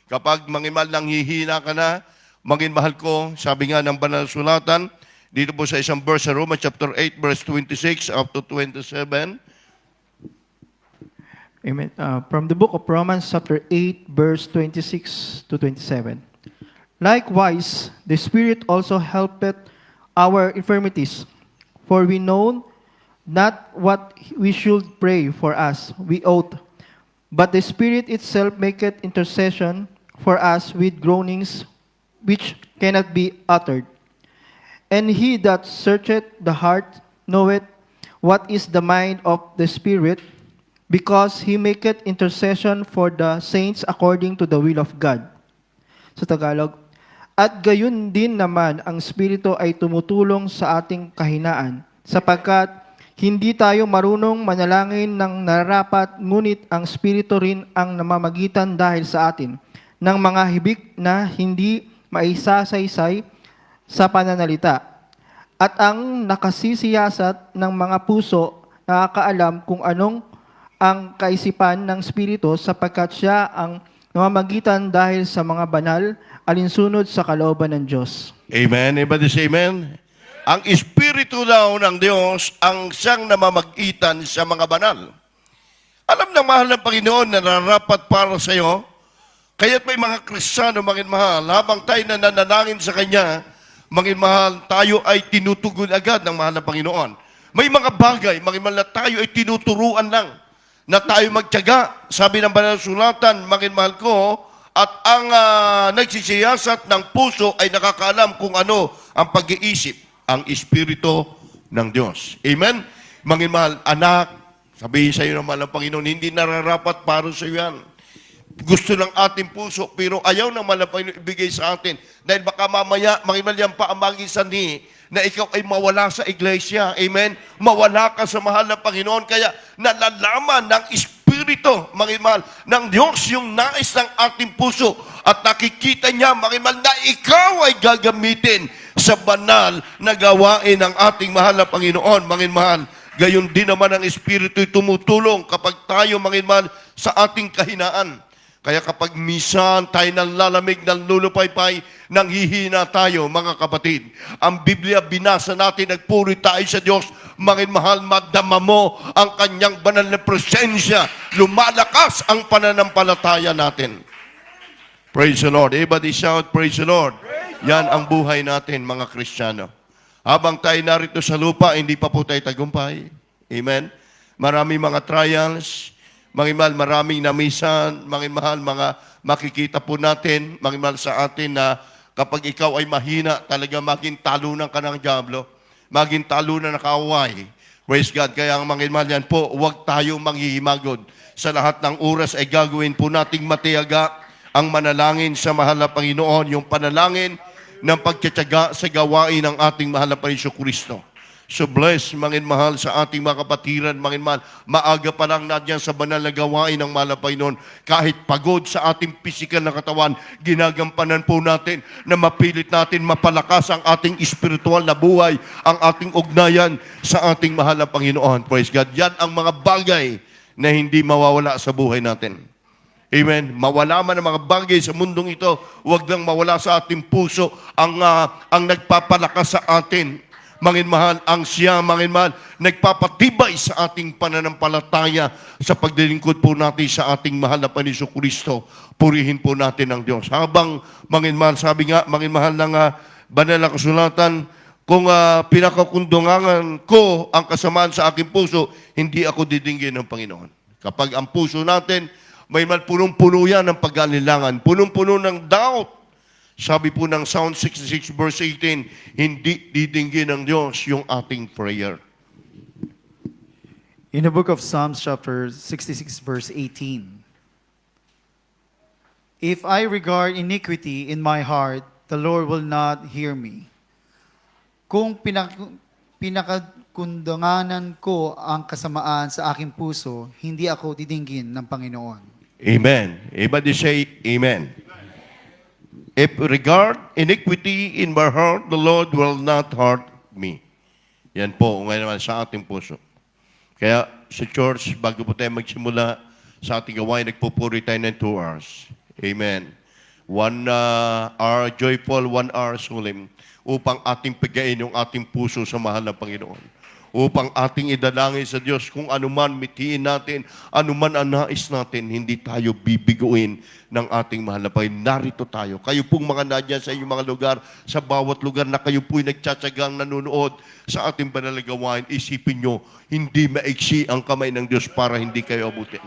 Kapag mangimal nang hihina ka na, mangin mahal ko, sabi nga ng banal na sulatan, dito po sa isang verse sa Romans chapter 8, verse 26 up to 27. Amen. From the book of Romans, chapter 8, verse 26 to 27. Likewise, the Spirit also helpeth our infirmities, for we know not what we should pray for as we ought, but the Spirit itself maketh intercession for us with groanings which cannot be uttered. And he that searcheth the heart knoweth what is the mind of the Spirit, because he maketh intercession for the saints according to the will of God. Sa Tagalog, at gayon din naman ang Espiritu ay tumutulong sa ating kahinaan, sapagkat hindi tayo marunong manalangin ng nararapat, ngunit ang Espiritu rin ang namamagitan dahil sa atin ng mga hibik na hindi maisasaysay sa pananalita. At ang nakasisiyasat ng mga puso nakakaalam kung anong ang kaisipan ng Espiritu, sapagkat siya ang namamagitan dahil sa mga banal alinsunod sa kalooban ng Diyos. Amen. Everybody say amen. Ang Espiritu daw ng Diyos ang siyang namamagitan sa mga banal. Alam ng mahal ng Panginoon na nararapat para sa iyo, kaya't may mga Kristiyano, mangin mahal, habang tayo nananalangin sa Kanya, mangin mahal, tayo ay tinutugon agad ng mahal ng Panginoon. May mga bagay, mangin mahal, na tayo ay tinuturuan lang, na tayo magtiyaga. Sabi ng banal na sulatan, mangin mahal ko, at ang nagsisiyasat ng puso ay nakakaalam kung ano ang pag-iisip, ang Espiritu ng Diyos. Amen? Mangin mahal, anak, sabihin sa iyo ng mahal ng Panginoon, hindi nararapat para sa iyo yan. Gusto ng ating puso, pero ayaw ng mahal ng Panginoon ibigay sa atin. Dahil baka mamaya, mangimalyan pa ang magisanhi na ikaw ay mawala sa iglesia. Amen? Mawala ka sa mahal ng Panginoon. Kaya nalalaman ng Espiritu, mangimal, ng Diyos yung nais ng ating puso. At nakikita niya, mangimal, na ikaw ay gagamitin sa banal na gawain ng ating mahal na Panginoon. Manginmahal, gayon din naman ang Espiritu tumutulong kapag tayo, manginmahal, sa ating kahinaan. Kaya kapag misan tayo nanlalamig, nanlulupaypay, nanghihina tayo, mga kapatid, ang Biblia binasa natin, nagpuri tayo sa Diyos, mangin mahal, madama mo ang kanyang banal na presensya, lumalakas ang pananampalataya natin. Praise the Lord. Everybody shout, praise the Lord. Yan ang buhay natin, mga Kristiyano. Habang tayo narito sa lupa, hindi pa po tayo tagumpay. Amen? Marami mga trials, mangimahal, maraming namisan, mangimahal, mga makikita po natin, mangimahal sa atin na kapag ikaw ay mahina, talaga maging talunan ka ng diablo, maging talunan ng kaaway. Praise God. Kaya ang mangimahal yan po, huwag tayo manghihimagod. Sa lahat ng oras ay gagawin po nating matiyaga ang manalangin sa mahal na Panginoon, yung panalangin ng pagtsatsaga sa gawain ng ating mahal na Panginoon Kristo. So bless, mangin mahal, sa ating mga kapatiran, mangin mahal, maaga pa lang nadyan sa banal na gawain ng mahal na Panginoon. Kahit pagod sa ating pisikal na katawan, ginagampanan po natin na mapilit natin mapalakas ang ating espiritual na buhay, ang ating ugnayan sa ating mahal na Panginoon. Praise God. Yan ang mga bagay na hindi mawawala sa buhay natin. Amen. Mawala man ang mga bagay sa mundong ito, huwag lang mawala sa ating puso ang nagpapalakas sa atin. Mangin mahal, ang siya, mangin mahal, nagpapatibay sa ating pananampalataya sa paglilingkod po natin sa ating mahal na Panginoon Kristo. Purihin po natin ang Diyos. Habang, mangin mahal, sabi nga, mangin mahal ng banal na kasulatan, kung pinakakundungangan ko ang kasamaan sa aking puso, hindi ako didinggin ng Panginoon. Kapag ang puso natin, may man punong-puno yan ng pag-alilangan, punong-puno ng doubt. Sabi po ng Psalm 66 verse 18, hindi didinggin ng Diyos yung ating prayer. In the book of Psalms, chapter 66, verse 18, if I regard iniquity in my heart, the Lord will not hear me. Kung pinakakundanganan ko ang kasamaan sa aking puso, hindi ako didinggin ng Panginoon. Amen. Everybody say, Amen. If regard iniquity in my heart, the Lord will not hurt me. Yan po, ngayon naman sa ating puso. Kaya sa church, bago po tayo magsimula sa ating gawain, nagpupuri tayo ng 2 hours. Amen. 1 hour joyful, 1 hour solemn, upang ating pigain yung ating puso sa mahal na Panginoon. Upang ating idalangin sa Diyos kung anuman mitiin natin, anuman ang nais natin, hindi tayo bibiguin ng ating mahal na Panginoon. Narito tayo. Kayo pong mga nadyan sa inyong mga lugar, sa bawat lugar na kayo po'y nagtsatsagang nanonood sa ating banal na gawain, isipin nyo, hindi maiksi ang kamay ng Diyos para hindi kayo abutin.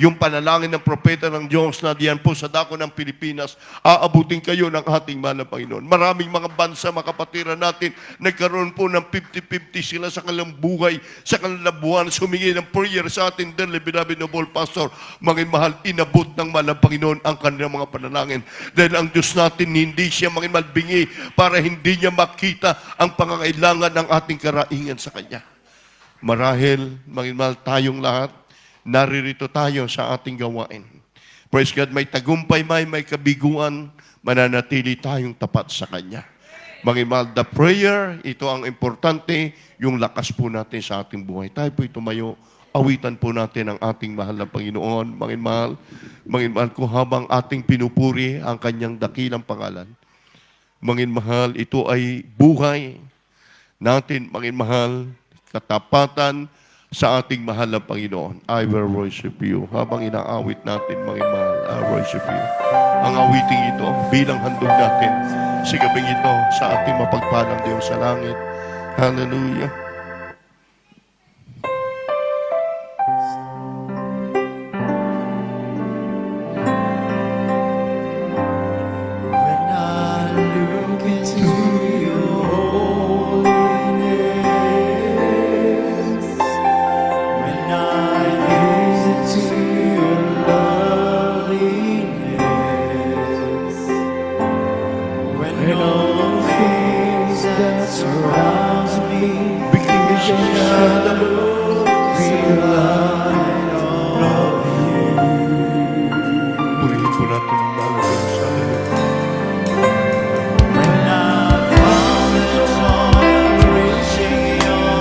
Yung panalangin ng propeta ng Diyos na diyan po sa dako ng Pilipinas, aabutin kayo ng ating mahal na Panginoon. Maraming mga bansa, mga kapatiran natin, nagkaroon po ng 50-50 sila sa kanilang buhay, sa kanilang buwan, sumingi ng prayer sa ating dearly beloved noble pastor. Mangin mahal, inabot ng mahal na Panginoon ang kanilang mga panalangin. Dahil ang Diyos natin, hindi siya mangin mahal bingi para hindi niya makita ang pangangailangan ng ating karaingan sa Kanya. Marahil, mangin mahal, tayong lahat, naririto tayo sa ating gawain. Praise God, may tagumpay may kabiguan, mananatili tayong tapat sa Kanya. Mangin mahal, the prayer, ito ang importante, yung lakas po natin sa ating buhay. Tayo po tumayo, awitan po natin ang ating mahal na Panginoon. Mangin mahal ko habang ating pinupuri ang Kanyang dakilang pangalan. Mangin mahal, ito ay buhay natin, mangin mahal, katapatan, sa ating mahal na Panginoon. I will worship you. Habang inaawit natin, mga mahal, I worship you. Ang awiting ito, bilang handog natin sa gabing ito, sa ating mapagpalang Diyos sa langit. Hallelujah. When I look into your holiness, when I gaze into your loveliness, when all things that surround me become shadows, light of you. Purihin po natin ang mahal na Diyos. Hallelujah. When I found the joy of reaching your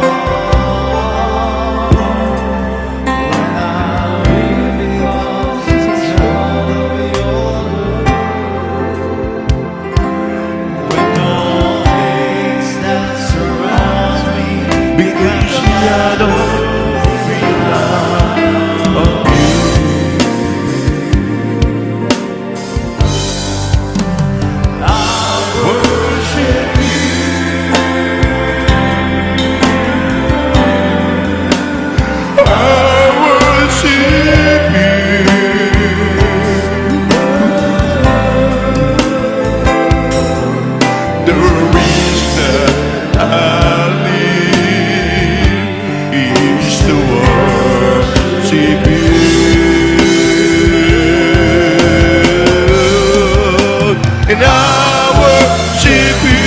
arms, when I really was the joy of your love, when all things that surround me become shadows. and I worship you.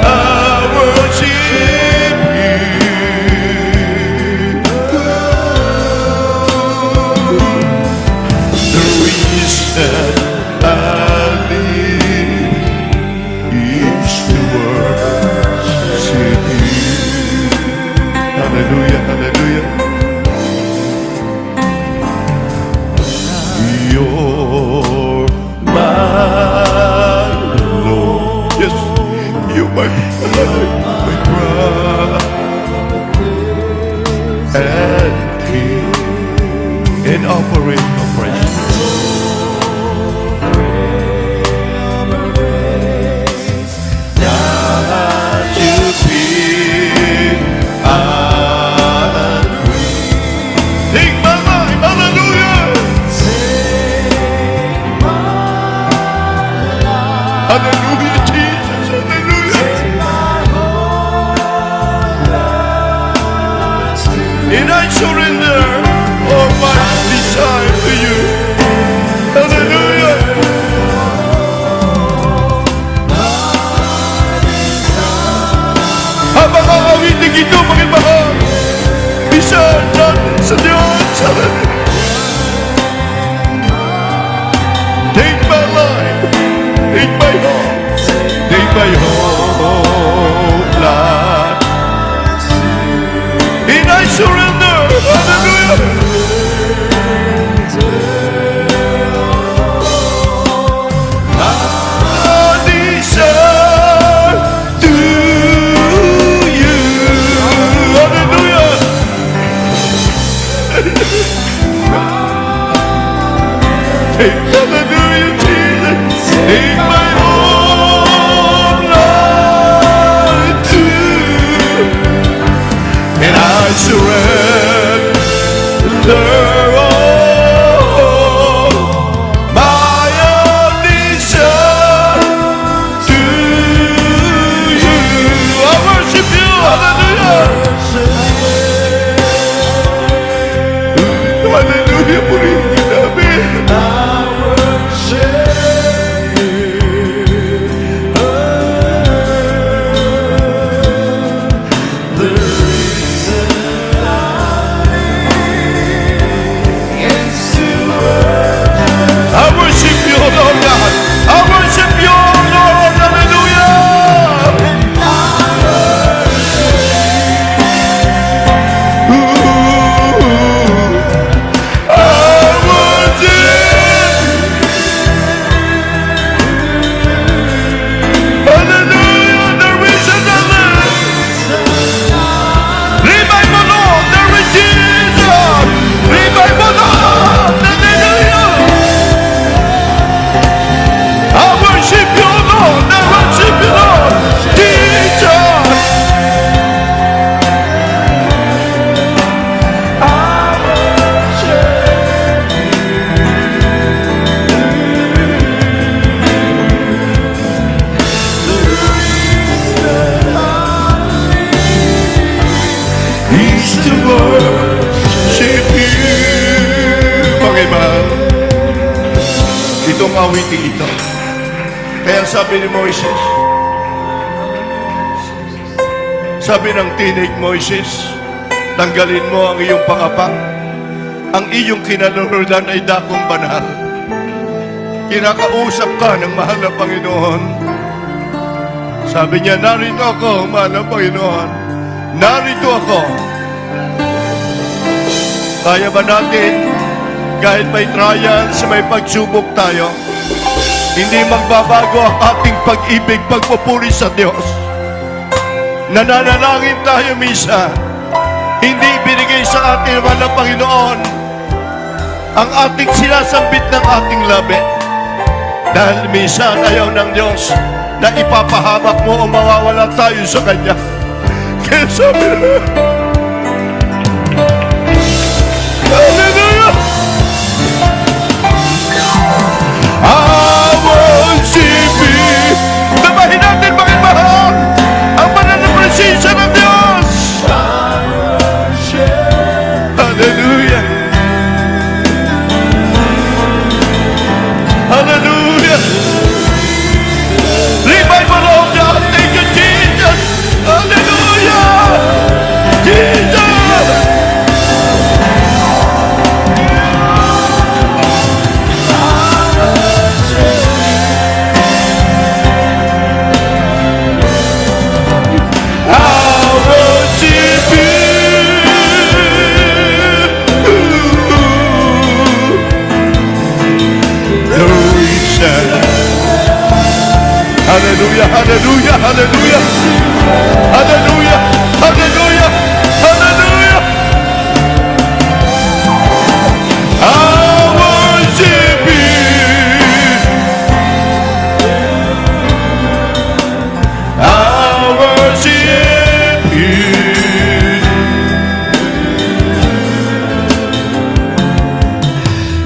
I worship you. The reason I live is to worship you. Hallelujah, hallelujah. You're my Lord. Yes, you're my brother and King and offering of praise. That you feel and breathe. Take my life, hallelujah. Hallelujah, Jesus, hallelujah. And I surrender all my desire to you. Hallelujah. Habang awitin ito, Panginoon, isa natin sa Diyos. Hallelujah. Take my life. Take my home, take my whole life, and I surrender, hallelujah. I desire to you, hallelujah. Hallelujah, Jesus. Take my whole life to you, and I surrender all my desire to you. I worship you, hallelujah. Hallelujah, purihin namin. I worship you, Lord God. I worship you, Lord. Hallelujah. I worship. Hallelujah. There is another. Revive, Lord. There is Jesus. Revive, Lord. Hallelujah. I worship you, Lord. I worship you, Lord. Jesus. Is to worship you. Panginoon, itong awiting ito. Kaya sabi ni Moises, sabi ng tinig Moises, tanggalin mo ang iyong pangapak. Ang iyong kinaluhuran ay dakong banal. Kinakausap ka ng mahal na Panginoon. Sabi niya, narito ako, mahal na Panginoon. Narito ako. Kaya ba natin, kahit may trials, may pagsubok tayo, hindi magbabago ang ating pag-ibig, pagpupuri sa Diyos. Nananalangin tayo misa, hindi binigay sa atin naman ng Panginoon ang ating sinasambit ng ating labi. Dahil minsan ayaw ng Diyos na ipapahamak mo o mawawala tayo sa Kanya. Kaya sabi na, hallelujah! I worship you. Dabahin natin, bakit mahal ang banal na presensya ng Diyos. Hallelujah. hallelujah. Hallelujah, hallelujah, hallelujah. I worship you. I worship you.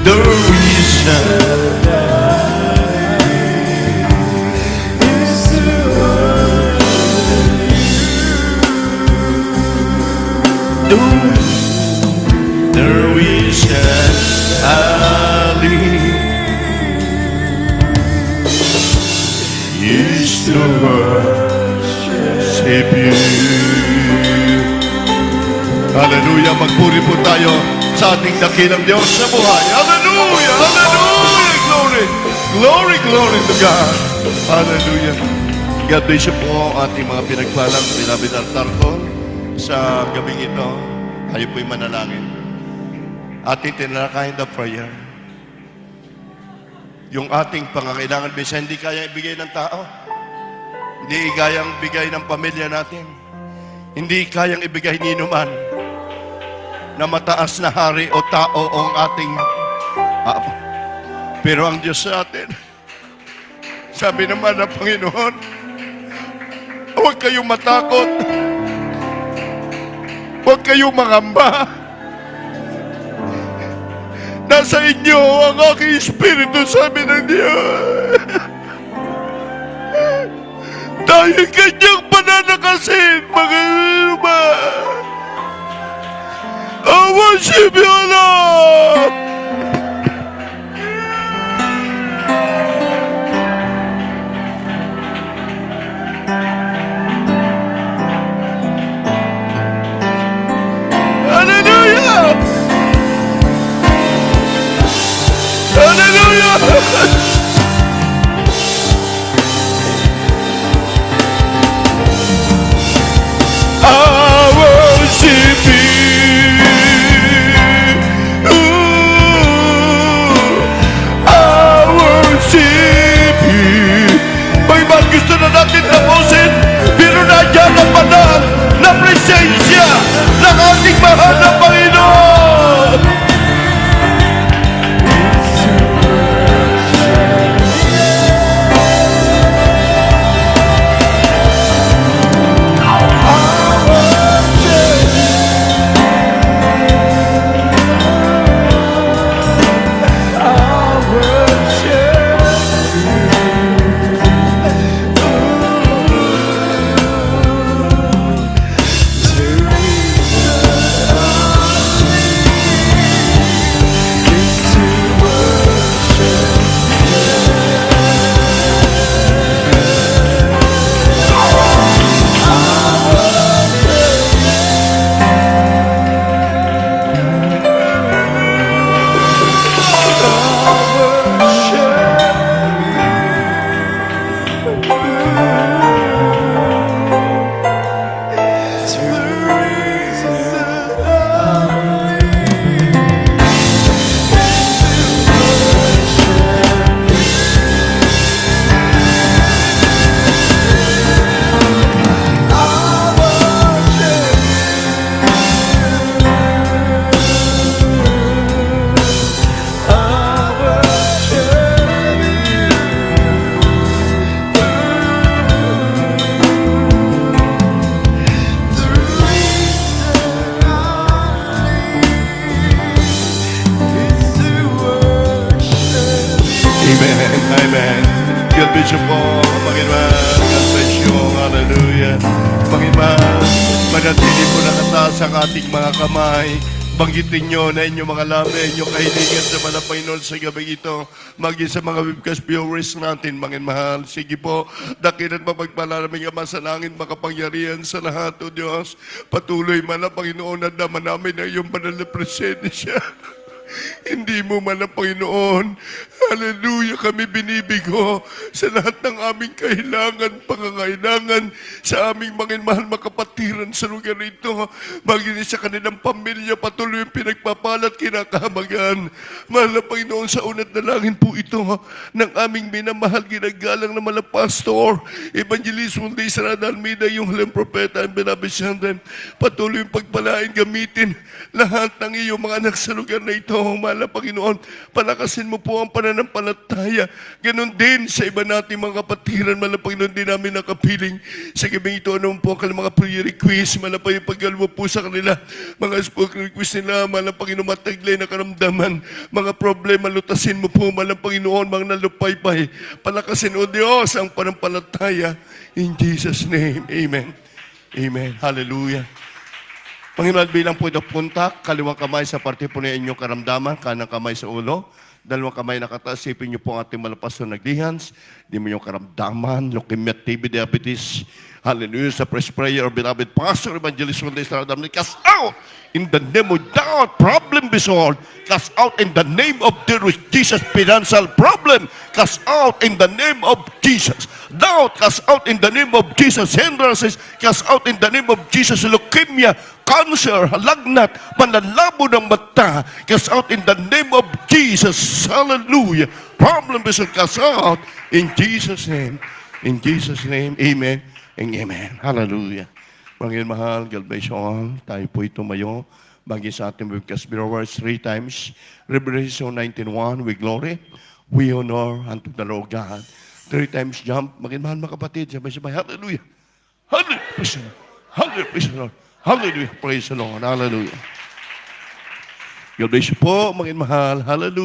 The reason the reason I live is to worship you. Hallelujah. Magpuri po tayo sa ating dakilang Diyos sa buhay. Hallelujah. Hallelujah. Glory. Glory, glory to God. Hallelujah. God bless you po ating mga pinagpalang beloved altar call sa gabing ito. Kayo po'y manalangin. Ating tinalakayin the prayer. Yung ating pangangailangan, bisa hindi kaya ibigay ng tao. Hindi kayang ibigay ng pamilya natin. Hindi kayang ibigay ni inuman na mataas na hari o tao o ang ating ama. Pero ang Diyos sa atin, sabi naman ng Panginoon, huwag kayong matakot. Huwag kayong mangamba. Nasa inyo ang aking Espiritu, sabi ng Diyos. Dahil kanyang pananakasin, mga iba. I worship you, Lord. Hallelujah! Hallelujah! I worship you. I worship you. Pag gusto na natin tapusin, pero nandiyan ang banal na presensya ng ating mahal na Panginoon. Amen. God bless you po, Panginoon. God bless you. Hallelujah. Panginoon, manatili po nakataas ang ating mga kamay. Banggitin nyo na inyong mga labi, inyong kahilingan sa mga Panginoon sa gabi ito. Maging sa mga webcast viewers natin, mga mahal. Sige po, dakil at mapagpalaraming Ama sa langit, makapangyarihan sa lahat, O Diyos. Patuloy man ang Panginoon at naman namin ang iyong banal na presensya. Hindi mo man ang Panginoon Hallelujah, kami binibigo sa lahat ng aming kailangan, pangangailangan sa aming mga mahal makapatiran sa lugar ito. Maging sa kanilang pamilya, patuloy yung pinagpapalat, kinakahamagan. Mahal na Panginoon, sa unat dalangin po ito ng aming minamahal, ginagalang na mga pastor, Evangelist Munday Sarada Almeida, yung halang propeta, ang beloved Shandem. Patuloy yung pagpalain, gamitin lahat ng iyong mga anak sa lugar na ito. Mahal na Panginoon, palakasin mo po ang pananampalataya. Ganon din sa iba nating mga kapatiran, mahal na Panginoon, din namin nakapiling. Sa gabing ito, ano po ang kanilang mga prayer request, mahal na Panginoon, paggalwa po sa kanila, mga spoken request nila, mahal na Panginoon, mataglay na karamdaman, mga problema, lutasin mo po, mahal na Panginoon, mga nalupaypay, palakasin, O Diyos, ang panampalataya. In Jesus' name, Amen. Amen. Hallelujah. Panginoon, bilang po ito punta, kaliwang kamay sa parte po ng inyong karamdaman, kanang kamay sa ulo, dalawang kamay nakataas, isipin niyo po ang ating malapas na naglihans, di mo yung karamdaman, leukemia, TB, diabetes, hallelujah, sa fresh prayer, beloved Pastor Evangelist Munday Sarada, cast out in the name of God, problem be solved, cast out in the name of dear Jesus, financial problem, cast out in the name of Jesus, doubt, cast out in the name of Jesus, hindrances, cast out in the name of Jesus, leukemia, cancer, lagnat, panlalabo ng mata, cast out in the name of Jesus. Hallelujah. Problem is cast out in Jesus' name. In Jesus' name, amen and amen. Hallelujah. Mga mahal, God bless you all. Tayo po tumayo. Bagi sa ating webcast viewers 3 times. Revelation 19:1, we glory, we honor unto the Lord God. 3 times jump. Mga mahal, mga kapatid, sabay-sabay. Hallelujah. Hallelujah. Hallelujah. Hallelujah. Praise the Lord. Hallelujah. God bless you po, mga mahal. Hallelujah.